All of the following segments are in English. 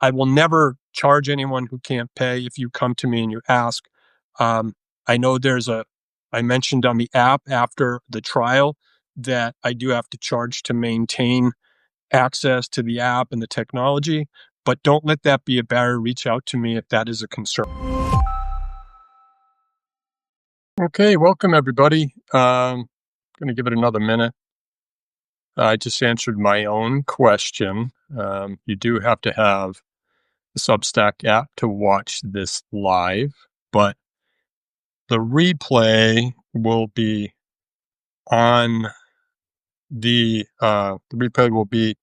I will never charge anyone who can't pay if you come to me and you ask. I know I mentioned on the app after the trial that I do have to charge to maintain access to the app and the technology, but don't let that be a barrier. Reach out to me if that is a concern. Okay, welcome everybody. Going to give it another minute. I just answered my own question. You do have to have the Substack app to watch this live, but the replay will be on the replay will be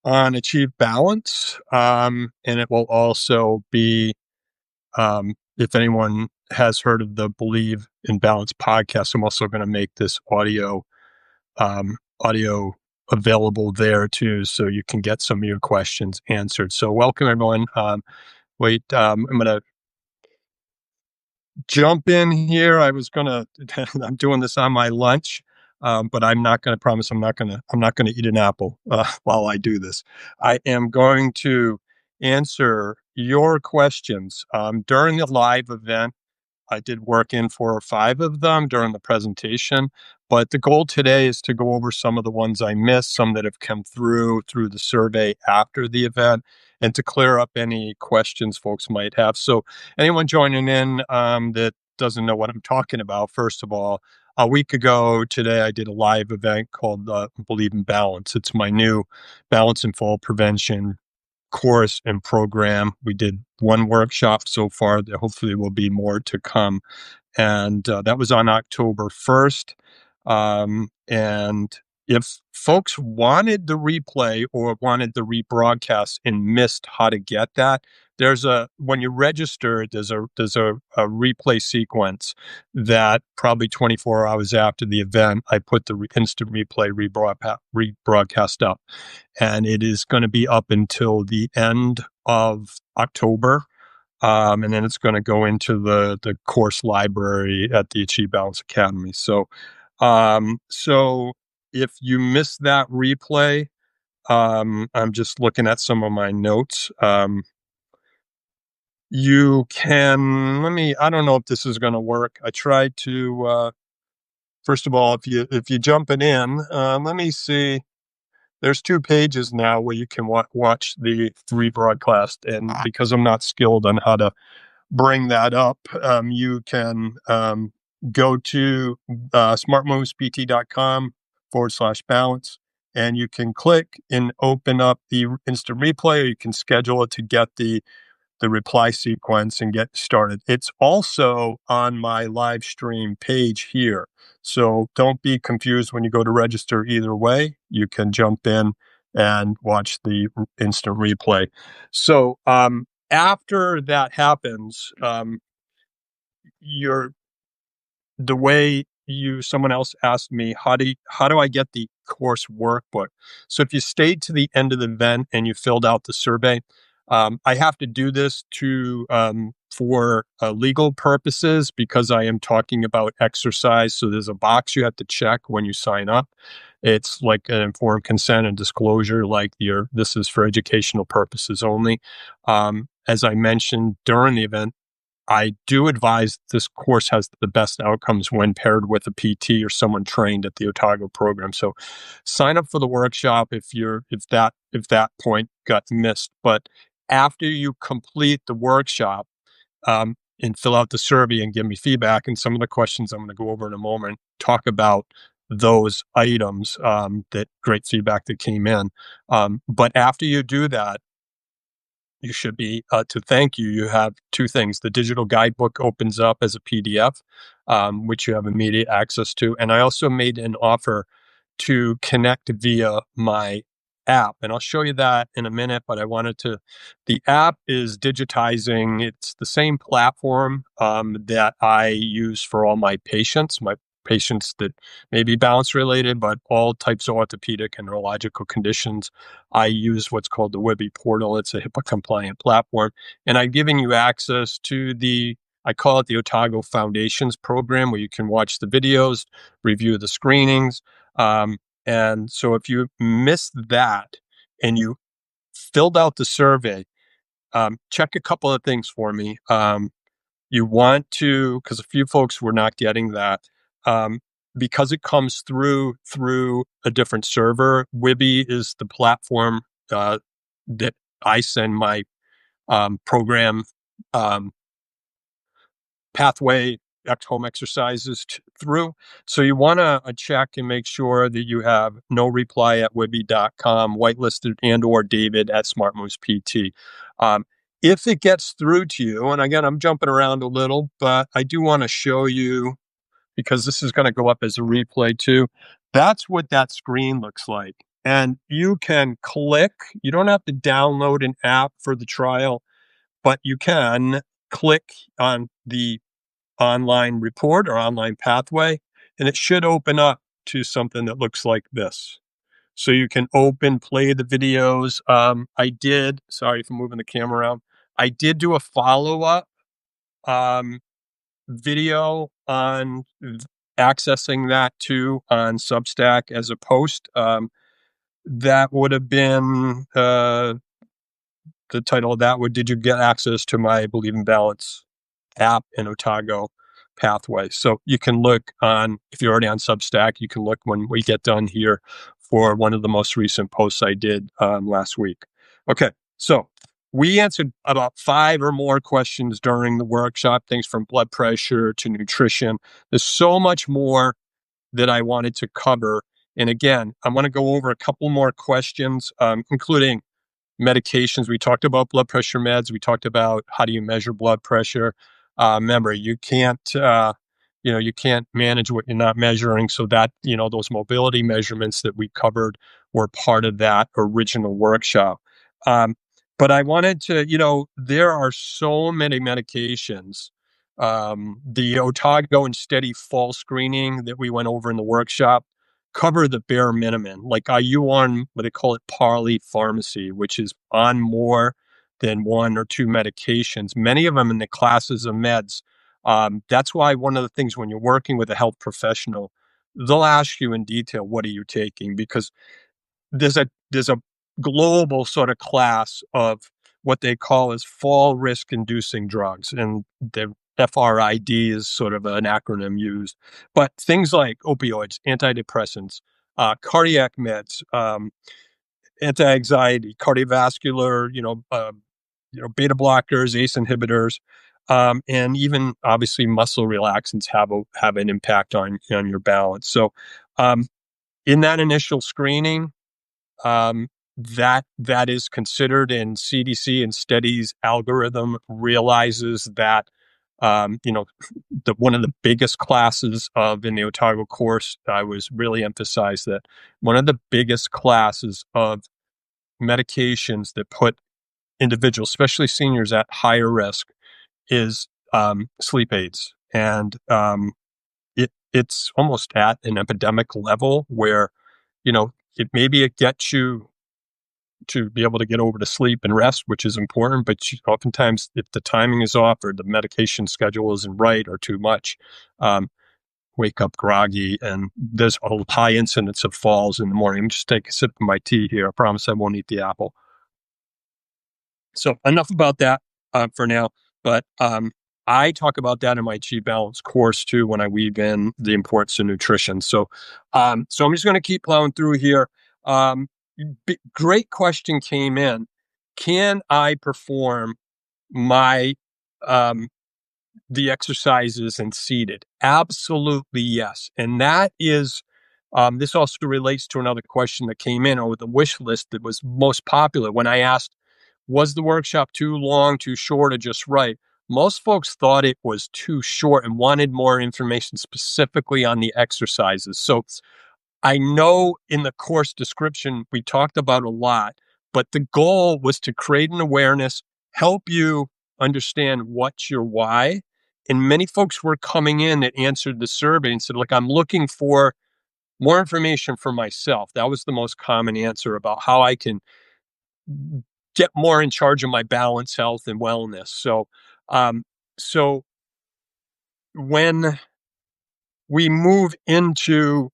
on Achieve Balance, and it will also be if anyone has heard of the Believe in Balance podcast. I'm also going to make this audio available there too, so you can get some of your questions answered. So welcome everyone. I'm going to jump in here. I'm doing this on my lunch, but I'm not going to promise I'm not going to eat an apple while I do this. I am going to answer your questions during the live event. I did work in 4 or 5 of them during the presentation, but the goal today is to go over some of the ones I missed, some that have come through the survey after the event, and to clear up any questions folks might have. So anyone joining in that doesn't know what I'm talking about, first of all, a week ago today, I did a live event called Believe in Balance. It's my new balance and fall prevention course and program. We did one workshop so far. There hopefully will be more to come. And that was on October 1st. And if folks wanted the replay or wanted the rebroadcast and missed how to get that, when you register, there's a replay sequence that probably 24 hours after the event, I put the instant replay rebroadcast up. And it is going to be up until the end of October. And then it's going to go into the course library at the Achieve Balance Academy. So if you missed that replay, I'm just looking at some of my notes. You can, I don't know if this is going to work. I tried to, first of all, if you jump it in, let me see. There's 2 pages now where you can watch the rebroadcast. And because I'm not skilled on how to bring that up, you can go to smartmovespt.com/balance, and you can click and open up the instant replay, or you can schedule it to get the reply sequence and get started. It's also on my live stream page here. So don't be confused when you go to register. Either way, you can jump in and watch the instant replay. So after that happens, someone else asked me, how do I get the course workbook? So if you stayed to the end of the event and you filled out the survey, I have to do this for legal purposes because I am talking about exercise. So there's a box you have to check when you sign up. It's like an informed consent and disclosure, like this is for educational purposes only. As I mentioned during the event, I do advise this course has the best outcomes when paired with a PT or someone trained at the Otago program. So sign up for the workshop if that point got missed. But after you complete the workshop and fill out the survey and give me feedback, and some of the questions I'm going to go over in a moment, talk about those items, that great feedback that came in. But after you do that, you should be, to thank you, you have 2 things. The digital guidebook opens up as a PDF, which you have immediate access to. And I also made an offer to connect via my app. And I'll show you that in a minute, but the app is digitizing. It's the same platform that I use for all my patients that may be balance related, but all types of orthopedic and neurological conditions. I use what's called the Webby portal. It's a HIPAA compliant platform. And I'm giving you access to I call it the Otago Foundations program, where you can watch the videos, review the screenings. And so if you miss that and you filled out the survey, check a couple of things for me. You want to, because a few folks were not getting that, um, because it comes through a different server. Wibby is the platform that I send my program um, pathway home exercises through. So you want to check and make sure that you have no reply at wibby.com, whitelisted and or David at Smart Moves PT. If it gets through to you, and again, I'm jumping around a little, but I do want to show you because this is going to go up as a replay too. That's what that screen looks like. And you can click, you don't have to download an app for the trial, but you can click on the online report or online pathway, and it should open up to something that looks like this. So you can play the videos. Sorry for moving the camera around. I did do a follow up um, video on accessing that too on Substack as a post. That would have been the title of that would, did you get access to my Believe in Balance app and Otago pathway? So you can look on, if you're already on Substack, you can look when we get done here for one of the most recent posts I did last week. Okay, so we answered about 5 or more questions during the workshop, things from blood pressure to nutrition. There's so much more that I wanted to cover. And again, I want to go over a couple more questions, including medications. We talked about blood pressure meds. We talked about how do you measure blood pressure. Remember, you can't manage what you're not measuring. So that, those mobility measurements that we covered were part of that original workshop. But I wanted to, there are so many medications. The Otago and Steady fall screening that we went over in the workshop cover the bare minimum. Like, are you on what they call it polypharmacy, which is on more than 1 or 2 medications, many of them in the classes of meds. That's why one of the things when you're working with a health professional, they'll ask you in detail, what are you taking? Because there's a global sort of class of what they call as fall risk inducing drugs. And the FRID is sort of an acronym used, but things like opioids, antidepressants, cardiac meds, anti-anxiety, cardiovascular, beta blockers, ACE inhibitors, and even obviously muscle relaxants have an impact on your balance. So, in that initial screening, that is considered, and CDC and Steady's algorithm realizes that one of the biggest classes of in the Otago course, I was really emphasized that one of the biggest classes of medications that put individuals, especially seniors, at higher risk is sleep aids, and it's almost at an epidemic level where it gets you to be able to get over to sleep and rest, which is important. But oftentimes, if the timing is off or the medication schedule isn't right or too much, wake up groggy, and there's a high incidence of falls in the morning. Just take a sip of my tea here. I promise I won't eat the apple. So enough about that for now. But I talk about that in my Achieve Balance course too when I weave in the importance of nutrition. So I'm just going to keep plowing through here. Great question came in. Can I perform my the exercises and seated? Absolutely yes. And that is this also relates to another question that came in over the wish list that was most popular when I asked, was the workshop too long, too short, or just right? Most folks thought it was too short and wanted more information specifically on the exercises. So I know in the course description, we talked about a lot, but the goal was to create an awareness, help you understand what's your why. And many folks were coming in that answered the survey and said, look, I'm looking for more information for myself. That was the most common answer about how I can get more in charge of my balance, health, and wellness. So when we move into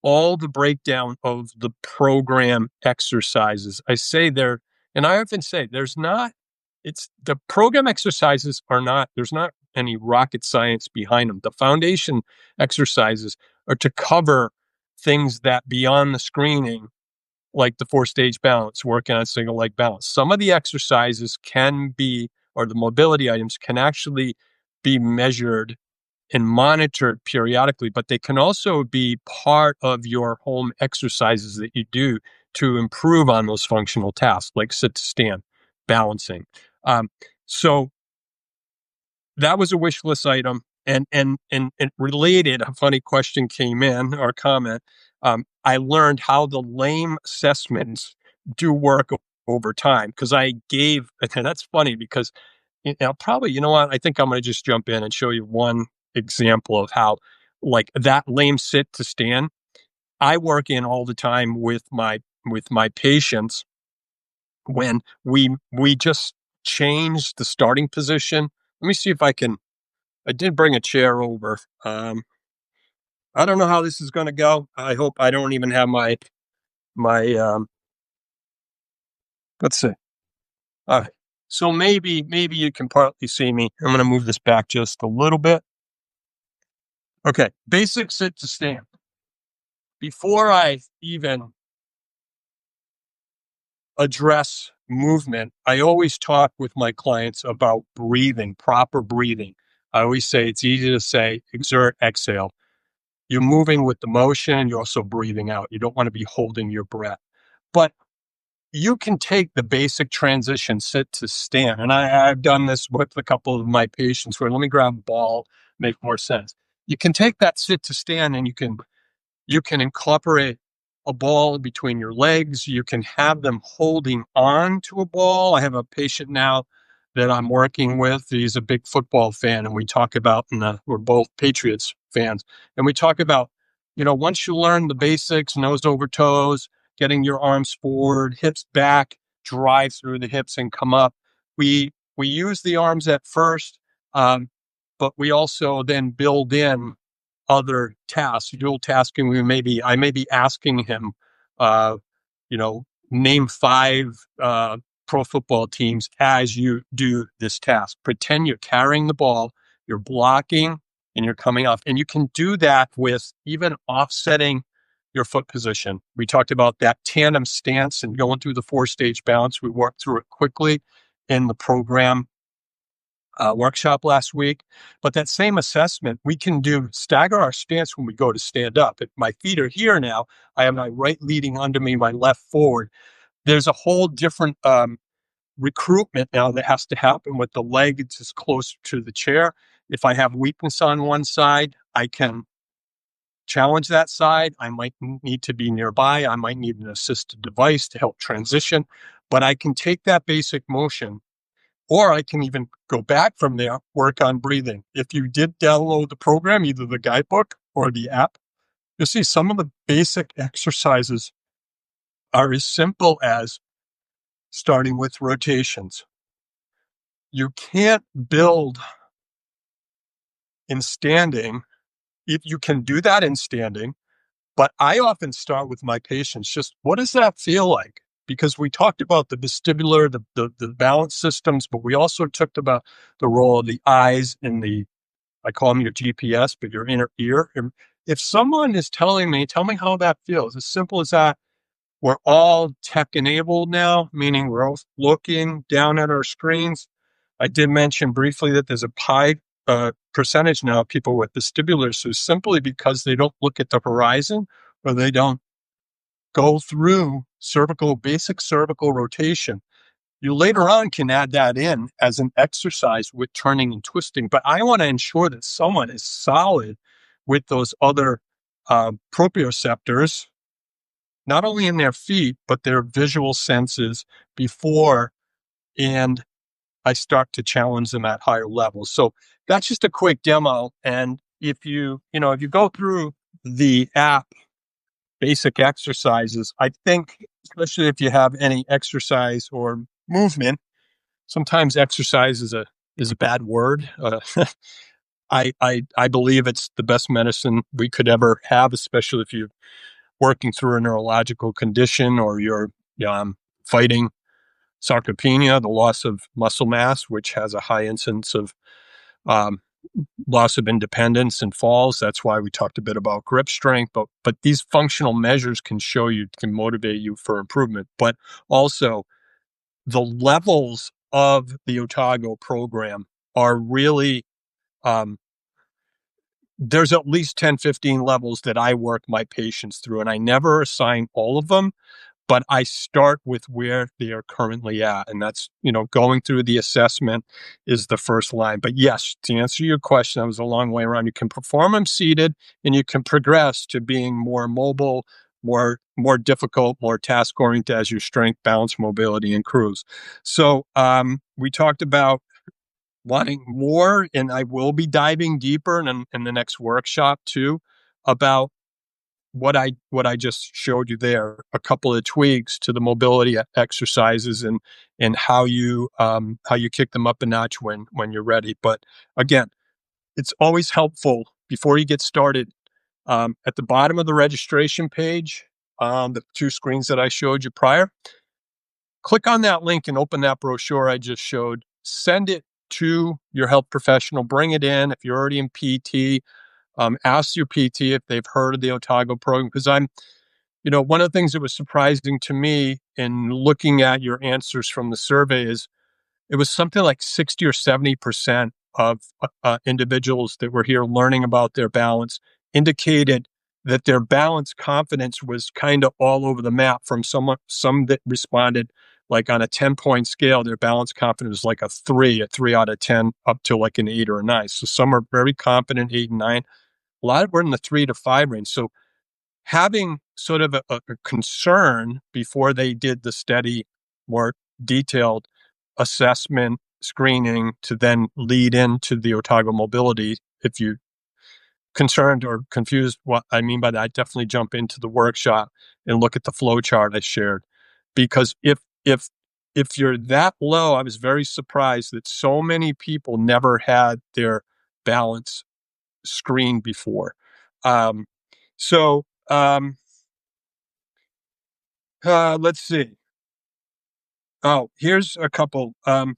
all the breakdown of the program exercises. I say there, and I often say there's not, it's the program exercises are not, there's not any rocket science behind them. The foundation exercises are to cover things that beyond the screening, like the 4-stage balance, working on single leg balance. Some of the exercises can be, or the mobility items can actually be measured and monitored periodically, but they can also be part of your home exercises that you do to improve on those functional tasks, like sit to stand, balancing. Um, so that was a wish list item. And related, a funny question came in or comment. I learned how the lame assessments do work over time because I gave, and that's funny because probably, you know what? I think I'm going to just jump in and show you one example of how, like that lame sit to stand. I work in all the time with my patients when we just change the starting position. Let me see if I can. I did bring a chair over. I don't know how this is going to go. I hope I don't even have my. Let's see. All right. So maybe you can partly see me. I'm going to move this back just a little bit. Okay, basic sit to stand. Before I even address movement, I always talk with my clients about breathing, proper breathing. I always say it's easy to say exert, exhale. You're moving with the motion, you're also breathing out. You don't want to be holding your breath. But you can take the basic transition sit to stand. And I've done this with a couple of my patients where let me grab a ball, make more sense. You can take that sit to stand and you can incorporate a ball between your legs. You can have them holding on to a ball. I have a patient now that I'm working with. He's a big football fan, and we talk about, and we're both Patriots fans, and we talk about, once you learn the basics, nose over toes, getting your arms forward, hips back, drive through the hips and come up. We use the arms at first, but we also then build in other tasks, dual tasking. I may be asking him, uh, name 5 pro football teams as you do this task. Pretend you're carrying the ball, you're blocking, and you're coming off. And you can do that with even offsetting your foot position. We talked about that tandem stance and going through the 4-stage balance. We worked through it quickly in the program workshop last week. But that same assessment, we can do stagger our stance when we go to stand up. If my feet are here now, I have my right leading under me, my left forward. There's a whole different recruitment now that has to happen with the leg. It's just closer to the chair. If I have weakness on one side, I can challenge that side. I might need to be nearby. I might need an assisted device to help transition. But I can take that basic motion, or I can even go back from there, work on breathing. If you did download the program, either the guidebook or the app, you'll see some of the basic exercises are as simple as starting with rotations. You can't build in standing. If you can do that in standing, but I often start with my patients, just what does that feel like? Because we talked about the vestibular, the balance systems, but we also talked about the role of the eyes and I call them your GPS, but your inner ear. And if someone is telling me, tell me how that feels. As simple as that. We're all tech enabled now, meaning we're all looking down at our screens. I did mention briefly that there's a high percentage now of people with vestibular, so simply because they don't look at the horizon or they don't go through basic cervical rotation. You later on can add that in as an exercise with turning and twisting, but I want to ensure that someone is solid with those other proprioceptors, not only in their feet, but their visual senses before and I start to challenge them at higher levels. So that's just a quick demo. And if you go through the app basic exercises, I think, especially if you have any exercise or movement, sometimes exercise is a bad word. I believe it's the best medicine we could ever have, especially if you working through a neurological condition, or you're fighting sarcopenia, the loss of muscle mass, which has a high incidence of um, loss of independence and falls. That's why we talked a bit about grip strength. But these functional measures can motivate you for improvement. But also, the levels of the Otago program are really, um, there's at least 10, 15 levels that I work my patients through, and I never assign all of them, but I start with where they are currently at. And that's, going through the assessment is the first line. But yes, to answer your question, that was a long way around. You can perform them seated, and you can progress to being more mobile, more difficult, more task oriented as your strength, balance, mobility improves. So we talked about wanting more, and I will be diving deeper in the next workshop too about what I just showed you there, a couple of tweaks to the mobility exercises, and how you kick them up a notch when you're ready. But again, it's always helpful before you get started. At the bottom of the registration page, the two screens that I showed you prior, click on that link and open that brochure I just showed. Send it to your health professional. Bring it in if you're already in PT. Ask your PT if they've heard of the Otago program, because one of the things that was surprising to me in looking at your answers from the survey is it was something like 60 or 70% of individuals that were here learning about their balance indicated that their balance confidence was kind of all over the map. From some that responded like on a 10-point scale, their balance confidence was like a 3 out of 10, up to like an 8 or a 9. So some are very confident, 8 and 9. A lot were in the 3 to 5 range. So having sort of a concern before they did the steady, more detailed assessment screening to then lead into the Otago mobility. If you concerned or confused what I mean by that, definitely jump into the workshop and look at the flow chart I shared. Because if you're that low, I was very surprised that so many people never had their balance screened before. Um, so let's see. Oh, here's a couple. A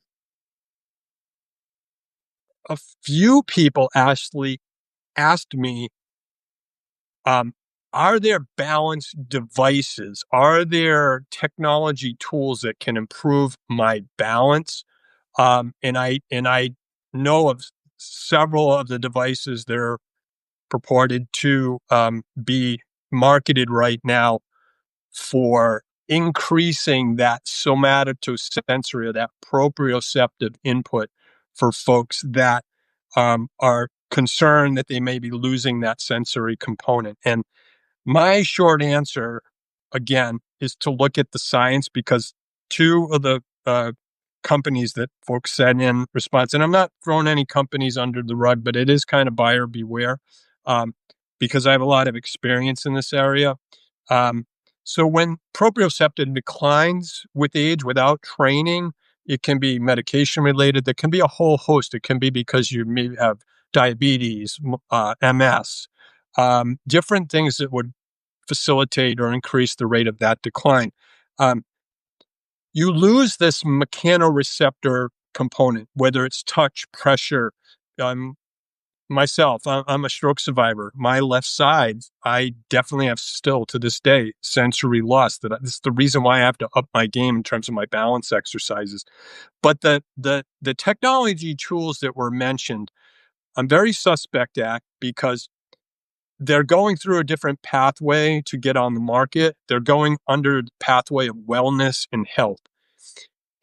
few people actually asked me, um, are there balance devices? Are there technology tools that can improve my balance? And I know of several of the devices that are purported to be marketed right now for increasing that somatosensory, or that proprioceptive input for folks that are concerned that they may be losing that sensory component. And my short answer, again, is to look at the science, because two of the companies that folks sent in response, and I'm not throwing any companies under the rug, but it is kind of buyer beware, um, because I have a lot of experience in this area. Um, so when proprioception declines with age without training, it can be medication related. There can be a whole host. It can be because you may have diabetes, MS, different things that would facilitate or increase the rate of that decline. Um, you lose this mechanoreceptor component, whether it's touch, pressure. Um, Myself, I'm a stroke survivor. My left side, I definitely have still to this day sensory loss. This is the reason why I have to up my game in terms of my balance exercises. But the technology tools that were mentioned, I'm very suspect at, because they're going through a different pathway to get on the market. They're going under the pathway of wellness and health.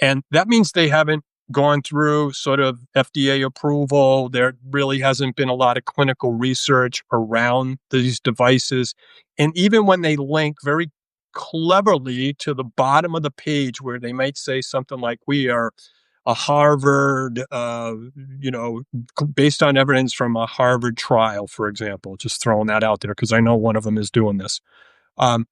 And that means they haven't gone through sort of FDA approval. There really hasn't been a lot of clinical research around these devices. And even when they link very cleverly to the bottom of the page, where they might say something like, we are a Harvard, based on evidence from a Harvard trial, for example, just throwing that out there because I know one of them is doing this. Um,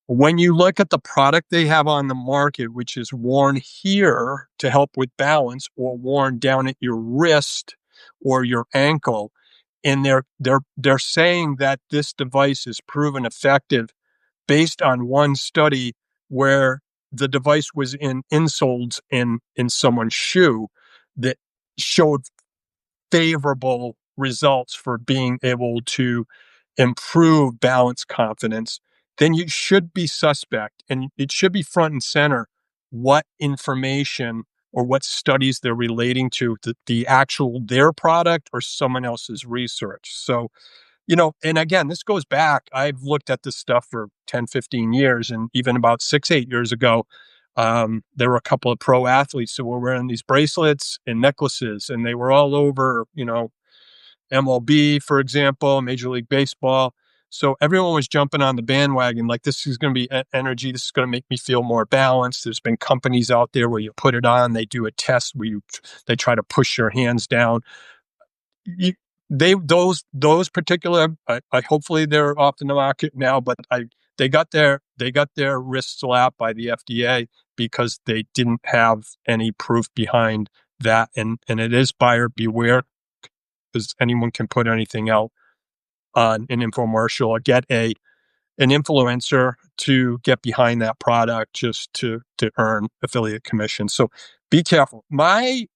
when you look at the product they have on the market, which is worn here to help with balance, or worn down at your wrist or your ankle, and they're saying that this device is proven effective based on one study where the device was in insoles in someone's shoe that showed favorable results for being able to improve balance confidence, then you should be suspect and it should be front and center what information or what studies they're relating to the actual their product or someone else's research. So, and again, this goes back. I've looked at this stuff for 10, 15 years, and even about 6, 8 years ago, there were a couple of pro athletes who were wearing these bracelets and necklaces, and they were all over, MLB, for example, Major League Baseball. So everyone was jumping on the bandwagon, like this is going to be energy. This is going to make me feel more balanced. There's been companies out there where you put it on, they do a test where they try to push your hands down. You, those particular, I hopefully they're off the market now, but they got their wrists slapped by the FDA because they didn't have any proof behind that, and it is buyer beware because anyone can put anything out on an infomercial or get an influencer to get behind that product just to earn affiliate commission. So be careful. My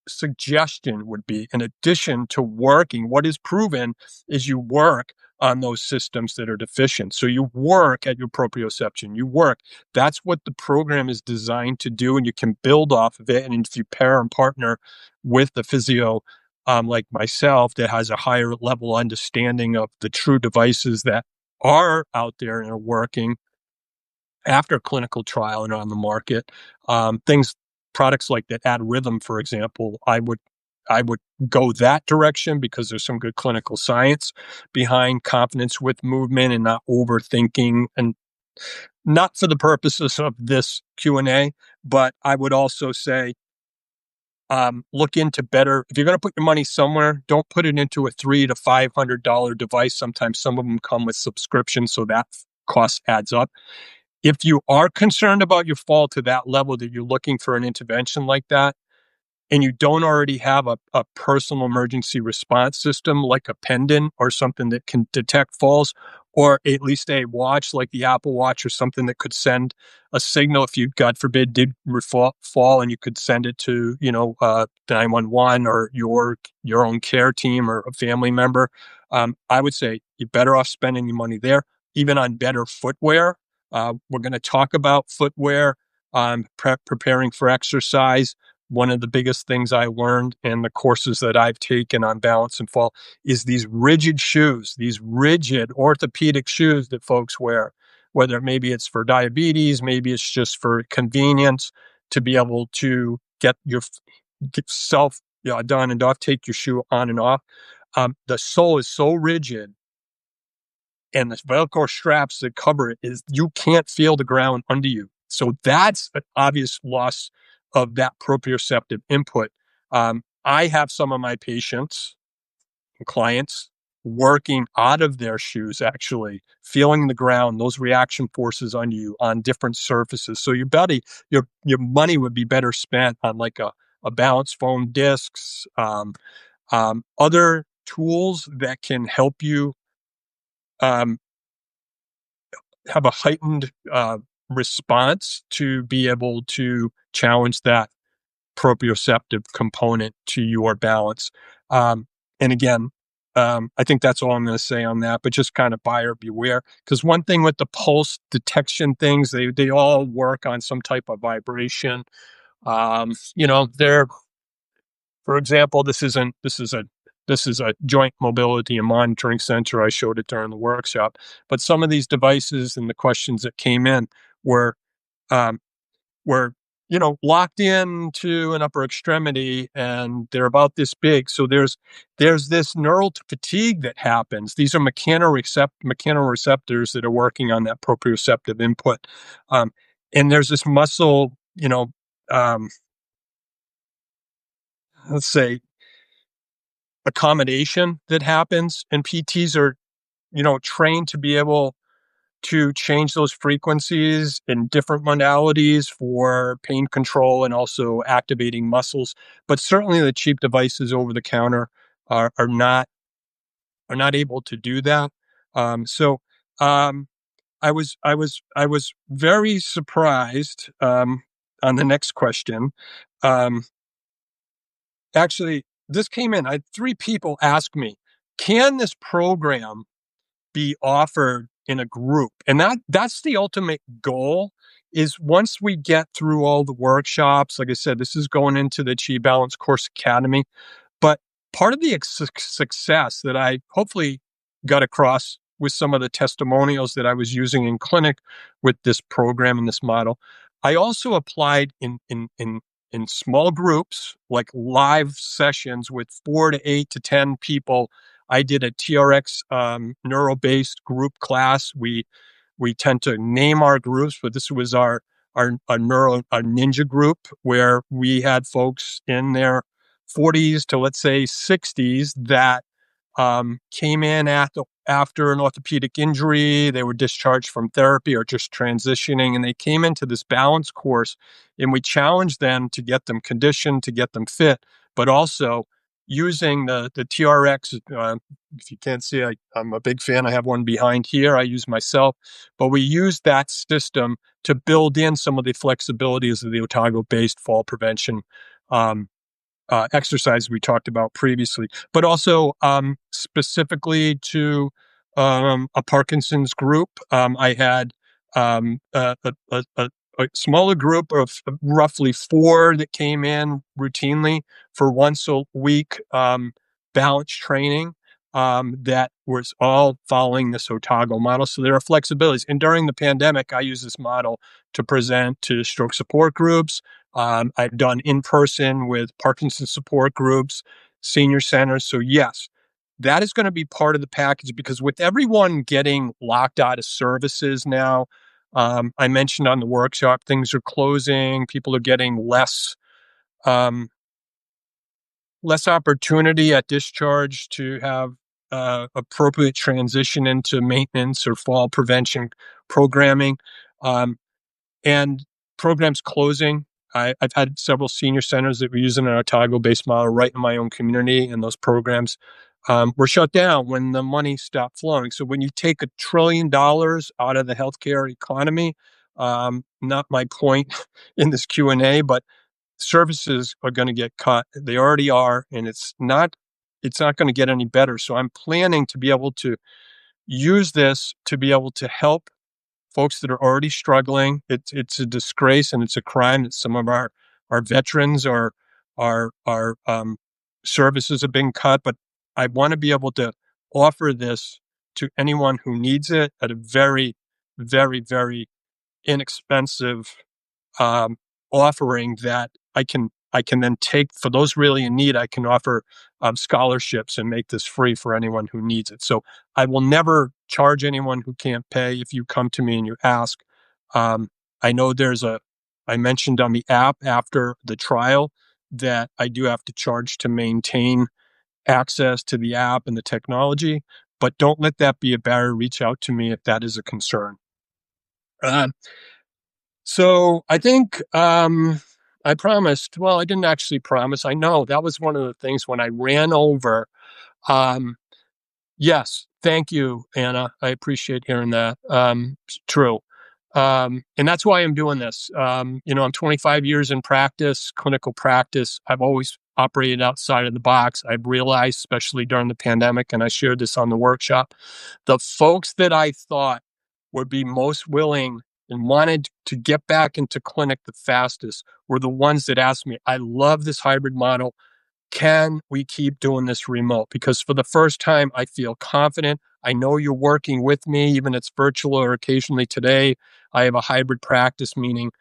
suggestion would be, in addition to working, what is proven is you work on those systems that are deficient. So you work at your proprioception, you work. That's what the program is designed to do, and you can build off of it. And if you pair and partner with the physio, like myself, that has a higher level understanding of the true devices that are out there and are working after clinical trial and on the market, products like that add rhythm, for example, I would go that direction because there's some good clinical science behind confidence with movement and not overthinking, and not for the purposes of this Q&A, but I would also say, look into better. If you're going to put your money somewhere, don't put it into a $300 to $500 device. Sometimes some of them come with subscriptions, so that cost adds up. If you are concerned about your fall to that level that you're looking for an intervention like that, and you don't already have a personal emergency response system like a pendant or something that can detect falls, or at least a watch like the Apple Watch or something that could send a signal if you, God forbid, did fall, and you could send it to, 911 or your own care team or a family member, I would say you're better off spending your money there, even on better footwear. We're going to talk about footwear, preparing for exercise. One of the biggest things I learned in the courses that I've taken on balance and fall is these rigid shoes, these rigid orthopedic shoes that folks wear, whether maybe it's for diabetes, maybe it's just for convenience to be able to get yourself done and off, take your shoe on and off. The sole is so rigid, and the Velcro straps that cover it is you can't feel the ground under you. So that's an obvious loss of that proprioceptive input. I have some of my patients and clients working out of their shoes, actually feeling the ground, those reaction forces on you on different surfaces. So your money would be better spent on like a balance foam discs, other tools that can help you um, have a heightened response to be able to challenge that proprioceptive component to your balance. And again, I think that's all I'm going to say on that, but just kind of buyer beware. Because one thing with the pulse detection things, they all work on some type of vibration. They're, for example, this is a joint mobility and monitoring center. I showed it during the workshop, but some of these devices and the questions that came in were, um, were locked into an upper extremity, and they're about this big. So there's this neural fatigue that happens. These are mechanoreceptors that are working on that proprioceptive input, and there's this muscle, um, let's say, accommodation that happens, and PTs are trained to be able to change those frequencies in different modalities for pain control and also activating muscles. But certainly the cheap devices over the counter are not are not able to do that. So um, I was very surprised on the next question. Um, Actually, this came in. I had three people ask me, "Can this program be offered in a group?" And that's the ultimate goal. Is once we get through all the workshops, like I said, this is going into the Chi Balance Course Academy. But part of the success that I hopefully got across with some of the testimonials that I was using in clinic with this program and this model, I also applied in small groups, like live sessions with 4 to 8 to 10 people. I did a TRX neuro-based group class. We tend to name our groups, but this was our ninja group where we had folks in their 40s to, let's say, 60s that came in after an orthopedic injury. They were discharged from therapy or just transitioning, and they came into this balance course, and we challenged them to get them conditioned, to get them fit, but also using the TRX. If you can't see, I'm a big fan. I have one behind here. I use myself, but we use that system to build in some of the flexibilities of the Otago-based fall prevention exercise we talked about previously, but also specifically to a Parkinson's group. I had a smaller group of roughly four that came in routinely for once a week balance training that was all following this Otago model. So there are flexibilities. And during the pandemic, I use this model to present to stroke support groups. I've done in person with Parkinson's support groups, senior centers. So, yes, that is going to be part of the package because with everyone getting locked out of services now, I mentioned on the workshop, things are closing, people are getting um, less opportunity at discharge to have appropriate transition into maintenance or fall prevention programming. Um, and programs closing. I've had several senior centers that were using an Otago-based model right in my own community, and those programs were shut down when the money stopped flowing. So when you take $1 trillion out of the healthcare economy, not my point in this Q&A, but services are going to get cut. They already are, and it's not going to get any better. So I'm planning to be able to use this to be able to help folks that are already struggling. It's a disgrace and it's a crime that some of our veterans or our services have been cut. But I want to be able to offer this to anyone who needs it at a very, very, very inexpensive um, offering that I can then take for those really in need. I can offer scholarships and make this free for anyone who needs it. So I will never charge anyone who can't pay. If you come to me and you ask, I know I mentioned on the app after the trial that I do have to charge to maintain access to the app and the technology, but don't let that be a barrier. Reach out to me if that is a concern. Uh, So I think I promised. Well, I didn't actually promise. I know that was one of the things when I ran over. Um, yes, thank you, Anna. I appreciate hearing that. It's true. And that's why I'm doing this. I'm 25 years in practice, clinical practice. I've always operated outside of the box. I've realized, especially during the pandemic, and I shared this on the workshop, the folks that I thought would be most willing and wanted to get back into clinic the fastest were the ones that asked me, I love this hybrid model. Can we keep doing this remote? Because for the first time, I feel confident. I know you're working with me, even if it's virtual or occasionally today. I have a hybrid practice, meaning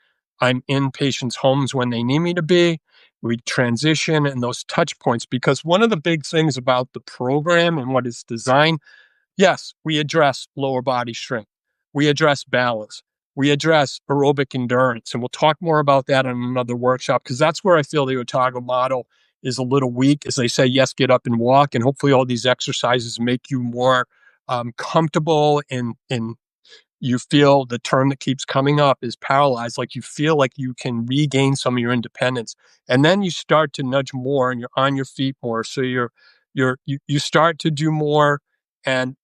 I'm in patients' homes when they need me to be. We transition and those touch points. Because one of the big things about the program and what it's designed, yes, we address lower body strength. We address balance. We address aerobic endurance. And we'll talk more about that in another workshop because that's where I feel the Otago model is a little weak. As they say, yes, get up and walk. And hopefully all these exercises make you more comfortable and you feel the term that keeps coming up is paralyzed, like you feel like you can regain some of your independence. And then you start to nudge more and you're on your feet more. So you start to do more And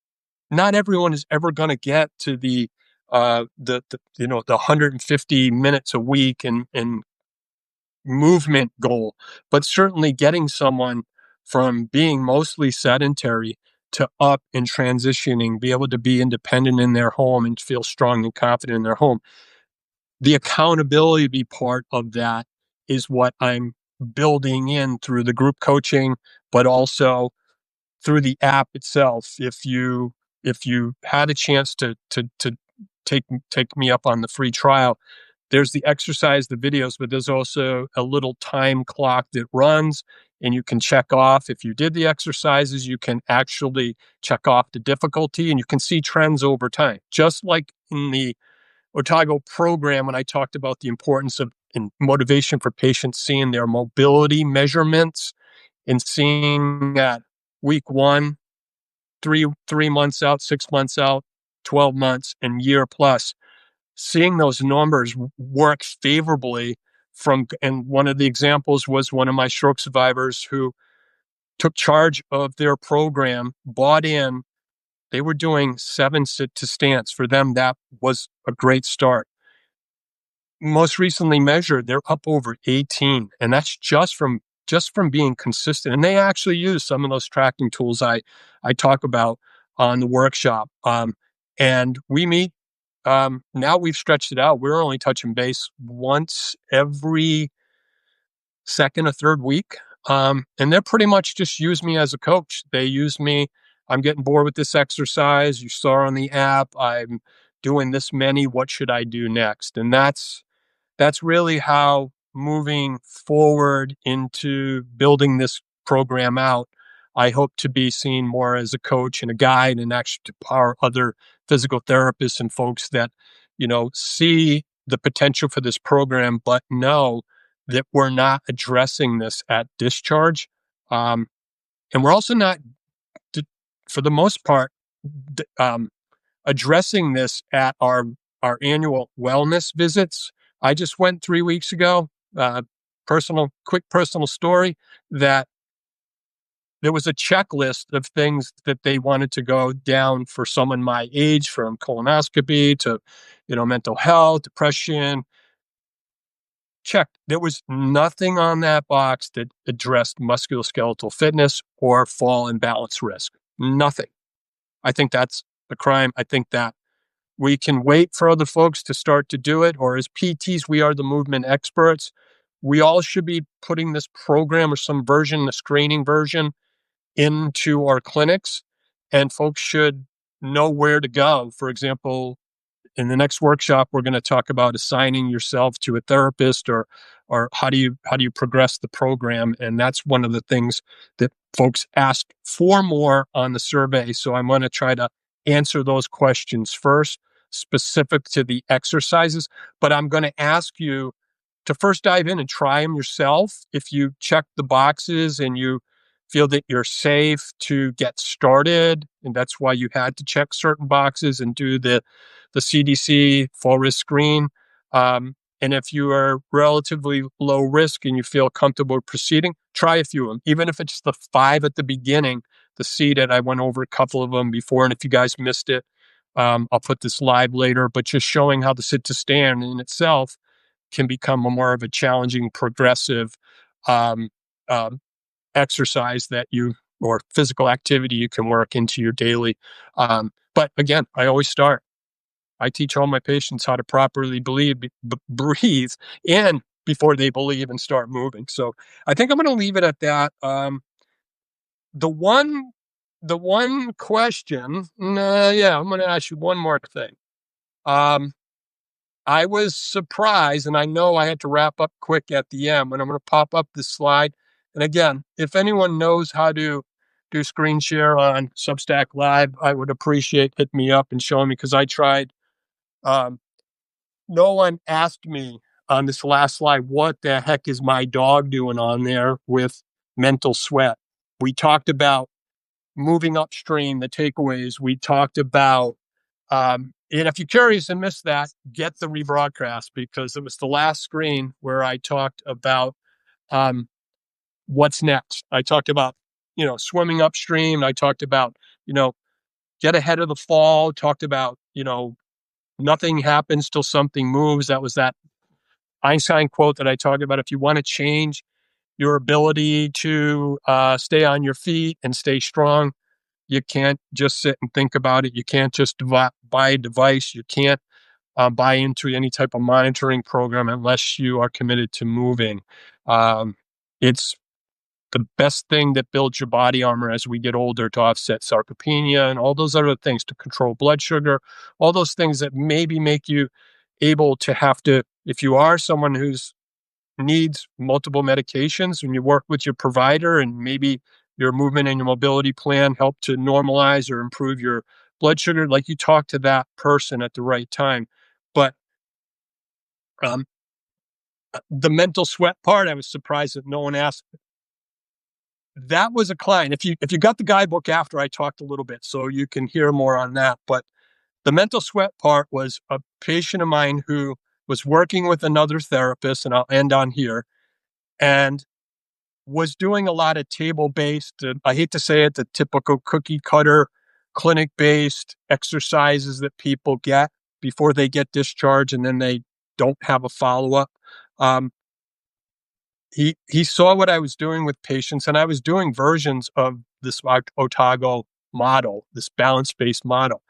not everyone is ever going to get to the 150 minutes a week and movement goal, but certainly getting someone from being mostly sedentary to up and transitioning, be able to be independent in their home and feel strong and confident in their home. The accountability part of that is what I'm building in through the group coaching, but also through the app itself. If you had a chance to take me up on the free trial, there's the exercise, the videos, but there's also a little time clock that runs, and you can check off if you did the exercises. You can actually check off the difficulty, and you can see trends over time. Just like in the Otago program, when I talked about the importance of and motivation for patients seeing their mobility measurements and seeing at week one, three months out, 6 months out, 12 months, and year plus, seeing those numbers work favorably and one of the examples was one of my stroke survivors who took charge of their program, bought in. They were doing 7 sit to stance. For them, that was a great start. Most recently measured, they're up over 18, and that's just from being consistent. And they actually use some of those tracking tools I talk about on the workshop. And we meet. Now we've stretched it out. We're only touching base once every second or third week. And they're pretty much just use me as a coach. They use me. I'm getting bored with this exercise. You saw on the app. I'm doing this many. What should I do next? And that's really how moving forward into building this program out, I hope to be seen more as a coach and a guide, and actually to power other physical therapists and folks that, see the potential for this program, but know that we're not addressing this at discharge. And we're also not, for the most part, addressing this at our annual wellness visits. I just went 3 weeks ago. Quick personal story that there was a checklist of things that they wanted to go down for someone my age, from colonoscopy to, mental health, depression. Checked. There was nothing on that box that addressed musculoskeletal fitness or fall and balance risk. Nothing. I think that's a crime. I think that we can wait for other folks to start to do it, or as PTs, we are the movement experts. We all should be putting this program or some version, the screening version, into our clinics, and folks should know where to go. For example, in the next workshop, we're going to talk about assigning yourself to a therapist, or how do you progress the program. And that's one of the things that folks asked for more on the survey. So I'm going to try to answer those questions first, specific to the exercises. But I'm going to ask you to first dive in and try them yourself. If you check the boxes and you feel that you're safe to get started, and that's why you had to check certain boxes and do the CDC full risk screen. And if you are relatively low risk and you feel comfortable proceeding, try a few of them, even if it's the 5 at the beginning, the seated. I went over a couple of them before, and if you guys missed it, I'll put this live later, but just showing how the sit to stand in itself can become a more of a challenging, progressive um, um, exercise or physical activity you can work into your daily. But again, I teach all my patients how to properly breathe, and before they believe and start moving. So I think I'm going to leave it at that. The one, the one question, yeah, I'm going to ask you one more thing. I was surprised, and I know I had to wrap up quick at the end, but I'm going to pop up this slide. And again, if anyone knows how to do screen share on Substack Live, I would appreciate hitting me up and showing me, because I tried. Um, no one asked me on this last slide, what the heck is my dog doing on there with mental sweat? We talked about moving upstream, the takeaways. We talked about, and if you're curious and missed that, get the rebroadcast, because it was the last screen where I talked about um, what's next. I talked about, swimming upstream. I talked about, you know, get ahead of the fall, talked about, nothing happens till something moves. That was that Einstein quote that I talked about. If you want to change your ability to stay on your feet and stay strong, you can't just sit and think about it. You can't just buy a device. You can't buy into any type of monitoring program unless you are committed to moving. It's the best thing that builds your body armor as we get older to offset sarcopenia and all those other things, to control blood sugar, all those things that maybe make you able to have to, if you are someone who's needs multiple medications and you work with your provider and maybe your movement and your mobility plan help to normalize or improve your blood sugar, like you talk to that person at the right time. But um, the mental sweat part, I was surprised that no one asked. That was a client. If you got the guidebook after, I talked a little bit, so you can hear more on that. But the mental sweat part was a patient of mine who was working with another therapist, and I'll end on here, and was doing a lot of table-based, I hate to say it, the typical cookie cutter clinic-based exercises that people get before they get discharged, and then they don't have a follow-up. Um, he saw what I was doing with patients, and I was doing versions of this Otago model, this balance-based model.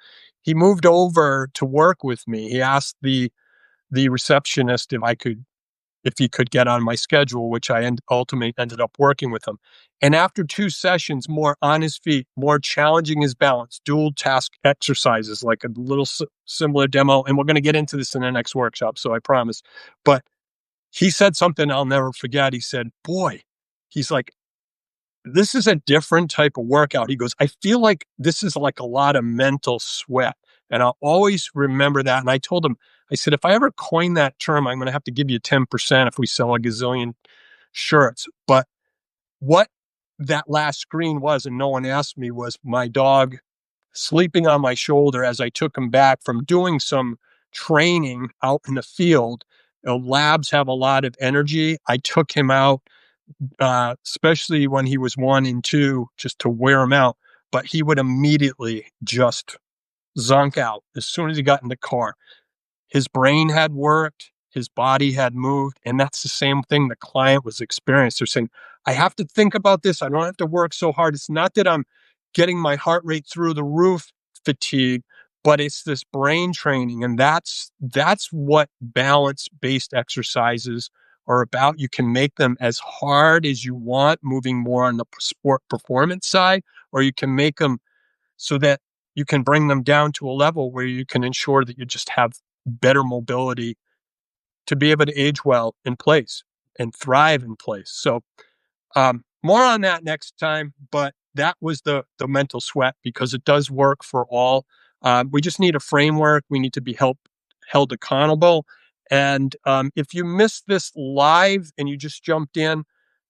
He moved over to work with me. He asked the receptionist if he could get on my schedule, which I ultimately ended up working with him. And after 2 sessions, more on his feet, more challenging his balance, dual task exercises, like a little similar demo. And we're going to get into this in the next workshop, so I promise. But he said something I'll never forget. He said, boy, he's like, this is a different type of workout. He goes, I feel like this is like a lot of mental sweat. And I'll always remember that. And I told him, I said, if I ever coin that term, I'm going to have to give you 10% if we sell a gazillion shirts. But what that last screen was, and no one asked me, was my dog sleeping on my shoulder as I took him back from doing some training out in the field. Labs have a lot of energy. I took him out, especially when he was 1 and 2, just to wear him out. But he would immediately just zonk out as soon as he got in the car. His brain had worked, his body had moved, and that's the same thing the client was experiencing. They're saying, I have to think about this. I don't have to work so hard. It's not that I'm getting my heart rate through the roof fatigue, but it's this brain training. And that's what balance-based exercises are about. You can make them as hard as you want, moving more on the sport performance side, or you can make them so that you can bring them down to a level where you can ensure that you just have better mobility to be able to age well in place and thrive in place. So more on that next time, but that was the mental sweat, because it does work for all. We just need a framework. We need to be held accountable. And if you missed this live and you just jumped in,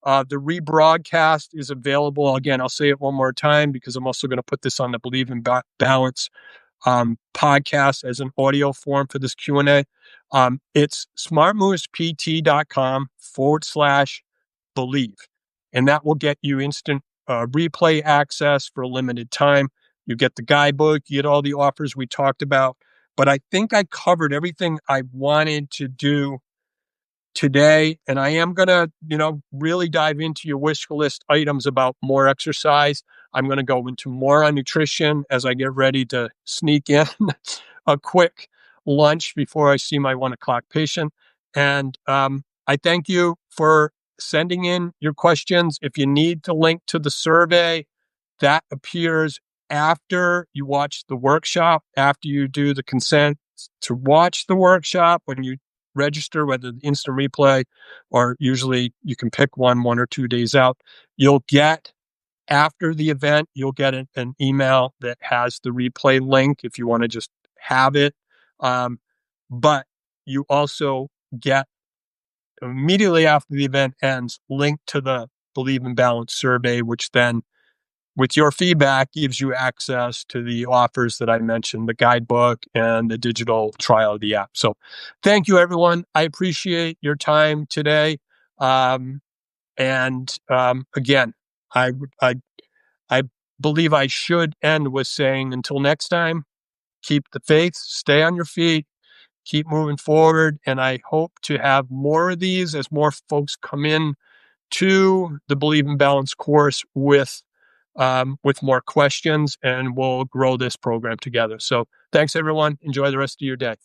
the rebroadcast is available. Again, I'll say it one more time because I'm also going to put this on the Believe in Balance podcast as an audio form for this Q&A. It's smartmovespt.com/believe. And that will get you instant replay access for a limited time. You get the guidebook, you get all the offers we talked about. But I think I covered everything I wanted to do today. And I am going to, really dive into your wish list items about more exercise. I'm going to go into more on nutrition as I get ready to sneak in a quick lunch before I see my 1:00 patient. And I thank you for sending in your questions. If you need to link to the survey, that appears after you watch the workshop, after you do the consent to watch the workshop, when you register, whether the instant replay or usually you can pick one or 2 days out. You'll get, after the event, you'll get an email that has the replay link if you want to just have it. But you also get, immediately after the event ends, linked to the Believe in Balance survey, which then, with your feedback, gives you access to the offers that I mentioned, the guidebook and the digital trial of the app. So thank you, everyone. I appreciate your time today. Again, I believe I should end with saying, until next time, keep the faith, stay on your feet, keep moving forward. And I hope to have more of these as more folks come in to the Believe in Balance course with more questions, and we'll grow this program together. So thanks, everyone. Enjoy the rest of your day.